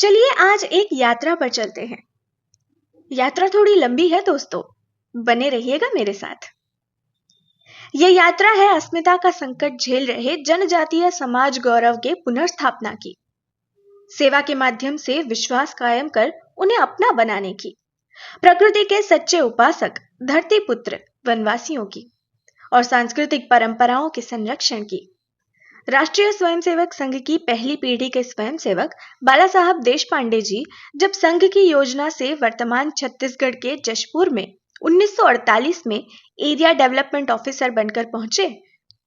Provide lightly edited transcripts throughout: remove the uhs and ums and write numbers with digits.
चलिए आज एक यात्रा पर चलते हैं। यात्रा थोड़ी लंबी है दोस्तों, बने रहिएगा मेरे साथ। यह यात्रा है अस्मिता का संकट झेल रहे जनजातीय समाज गौरव के पुनर्स्थापना की, सेवा के माध्यम से विश्वास कायम कर उन्हें अपना बनाने की, प्रकृति के सच्चे उपासक धरती पुत्र वनवासियों की और सांस्कृतिक परंपराओं के संरक्षण की। राष्ट्रीय स्वयंसेवक संघ की पहली पीढ़ी के स्वयंसेवक बाला साहब देशपांडे जी जब संघ की योजना से वर्तमान छत्तीसगढ़ के जशपुर में 1948 में एरिया डेवलपमेंट ऑफिसर बनकर पहुंचे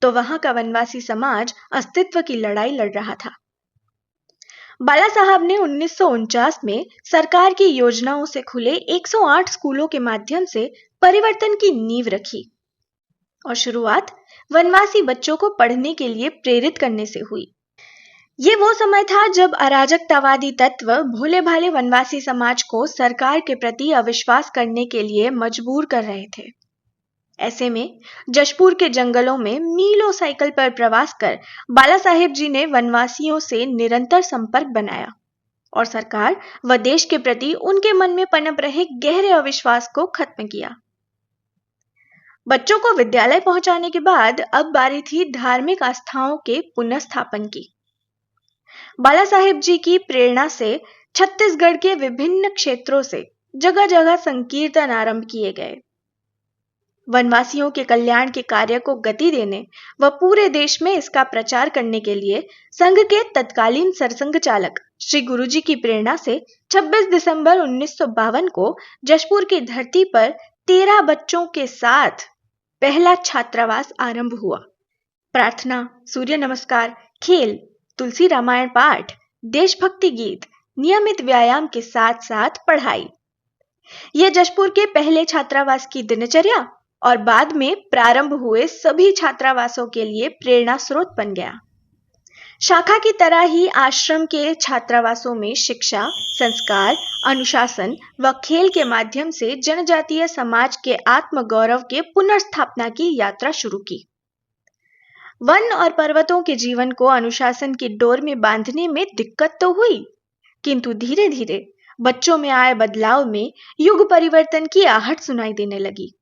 तो वहां का वनवासी समाज अस्तित्व की लड़ाई लड़ रहा था। बाला साहब ने 1949 में सरकार की योजनाओं से खुले 108 स्कूलों के माध्यम से परिवर्तन की नींव रखी और शुरुआत वनवासी बच्चों को पढ़ने के लिए प्रेरित करने से हुई। ये वो समय था जब अराजकतावादी तत्व भोले भाले वनवासी समाज को सरकार के प्रति अविश्वास करने के लिए मजबूर कर रहे थे। ऐसे में जशपुर के जंगलों में मीलों साइकिल पर प्रवास कर बाला साहेब जी ने वनवासियों से निरंतर संपर्क बनाया और सरकार व देश के प्रति उनके मन में पनप रहे गहरे अविश्वास को खत्म किया। बच्चों को विद्यालय पहुंचाने के बाद अब बारी थी धार्मिक आस्थाओं के पुनर्स्थापन की। बाला साहेब जी की प्रेरणा से छत्तीसगढ़ के विभिन्न क्षेत्रों से जगह जगह संकीर्तन आरंभ किए गए। वनवासियों के कल्याण के कार्य को गति देने व पूरे देश में इसका प्रचार करने के लिए संघ के तत्कालीन सरसंघ चालक श्री गुरुजी की प्रेरणा से 26 दिसंबर 1952 को जशपुर की धरती पर 13 बच्चों के साथ पहला छात्रावास आरंभ हुआ। प्रार्थना, सूर्य नमस्कार, खेल, तुलसी रामायण पाठ, देशभक्ति गीत, नियमित व्यायाम के साथ साथ पढ़ाई, यह जशपुर के पहले छात्रावास की दिनचर्या और बाद में प्रारंभ हुए सभी छात्रावासों के लिए प्रेरणा स्रोत बन गया। शाखा की तरह ही आश्रम के छात्रावासों में शिक्षा, संस्कार, अनुशासन व खेल के माध्यम से जनजातीय समाज के आत्मगौरव के पुनर्स्थापना की यात्रा शुरू की। वन और पर्वतों के जीवन को अनुशासन की डोर में बांधने में दिक्कत तो हुई, किंतु धीरे धीरे बच्चों में आए बदलाव में युग परिवर्तन की आहट सुनाई देने लगी।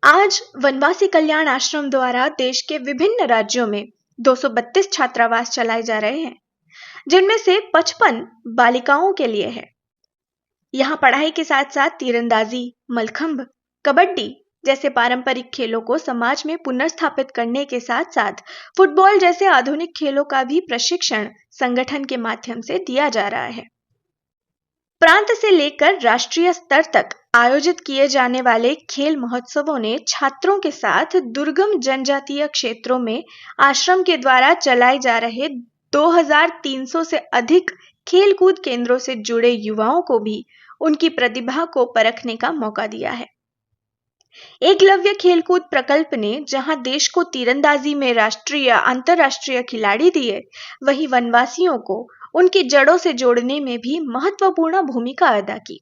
आज वनवासी कल्याण आश्रम द्वारा देश के विभिन्न राज्यों में 232 छात्रावास चलाए जा रहे हैं, जिनमें से 55 बालिकाओं के लिए है। यहाँ पढ़ाई के साथ साथ तीरंदाजी, मलखंभ, कबड्डी जैसे पारंपरिक खेलों को समाज में पुनर्स्थापित करने के साथ साथ फुटबॉल जैसे आधुनिक खेलों का भी प्रशिक्षण संगठन के माध्यम से दिया जा रहा है। प्रांत से लेकर राष्ट्रीय स्तर तक आयोजित किए जाने वाले खेल महोत्सवों ने छात्रों के साथ दुर्गम जनजातीय क्षेत्रों में आश्रम के द्वारा चलाए जा रहे 2300 से अधिक खेलकूद केंद्रों से जुड़े युवाओं को भी उनकी प्रतिभा को परखने का मौका दिया है। एकलव्य खेलकूद प्रकल्प ने जहां देश को तीरंदाजी में राष्ट्रीय अंतर्राष्ट्रीय खिलाड़ी दिए, वहीं वनवासियों को उनकी जड़ों से जोड़ने में भी महत्वपूर्ण भूमिका अदा की।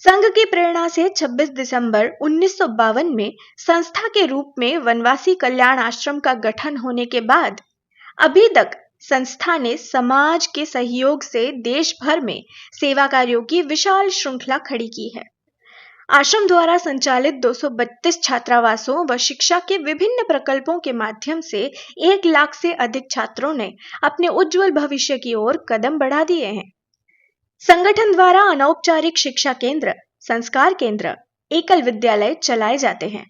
संघ की प्रेरणा से 26 दिसंबर 1952 में संस्था के रूप में वनवासी कल्याण आश्रम का गठन होने के बाद अभी तक संस्था ने समाज के सहयोग से देश भर में सेवा कार्यों की विशाल श्रृंखला खड़ी की है। आश्रम द्वारा संचालित 232 छात्रावासों व शिक्षा के विभिन्न प्रकल्पों के माध्यम से 1 लाख से अधिक छात्रों ने अपने उज्जवल भविष्य की ओर कदम बढ़ा दिए हैं। संगठन द्वारा अनौपचारिक शिक्षा केंद्र, संस्कार केंद्र, एकल विद्यालय चलाए जाते हैं,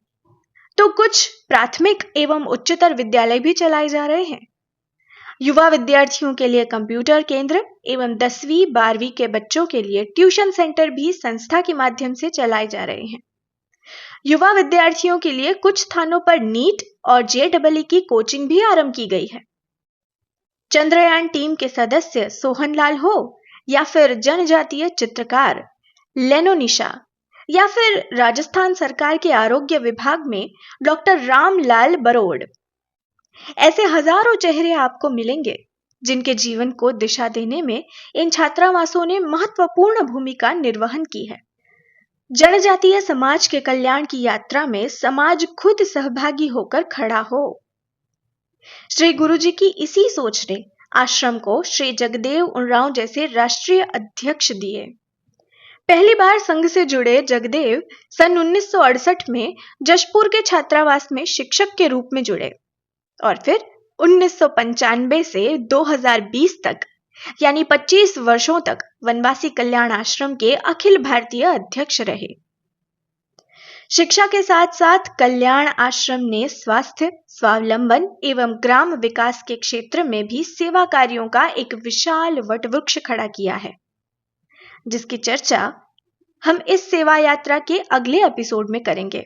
तो कुछ प्राथमिक एवं उच्चतर विद्यालय भी चलाए जा रहे हैं। युवा विद्यार्थियों के लिए कंप्यूटर केंद्र एवं 10वीं 12वीं के बच्चों के लिए ट्यूशन सेंटर भी संस्था के माध्यम से चलाए जा रहे हैं। युवा विद्यार्थियों के लिए कुछ स्थानों पर नीट और JEE की कोचिंग भी आरंभ की गई है। चंद्रयान टीम के सदस्य सोहनलाल हो या फिर जनजातीय चित्रकार लेनोनिशा या फिर राजस्थान सरकार के आरोग्य विभाग में डॉक्टर रामलाल बरोड़, ऐसे हजारों चेहरे आपको मिलेंगे जिनके जीवन को दिशा देने में इन छात्रावासों ने महत्वपूर्ण भूमिका निर्वहन की है। जनजातीय समाज के कल्याण की यात्रा में समाज खुद सहभागी होकर खड़ा हो। श्री गुरुजी की इसी सोच ने आश्रम को श्री जगदेव उरांव जैसे राष्ट्रीय अध्यक्ष दिए। पहली बार संघ से जुड़े जगदेव सन 1968 में जशपुर के छात्रावास में शिक्षक के रूप में जुड़े और फिर 1995 से 2020 तक यानी 25 वर्षों तक वनवासी कल्याण आश्रम के अखिल भारतीय अध्यक्ष रहे। शिक्षा के साथ साथ कल्याण आश्रम ने स्वास्थ्य, स्वावलंबन एवं ग्राम विकास के क्षेत्र में भी सेवा कार्यों का एक विशाल वटवृक्ष खड़ा किया है, जिसकी चर्चा हम इस सेवा यात्रा के अगले एपिसोड में करेंगे।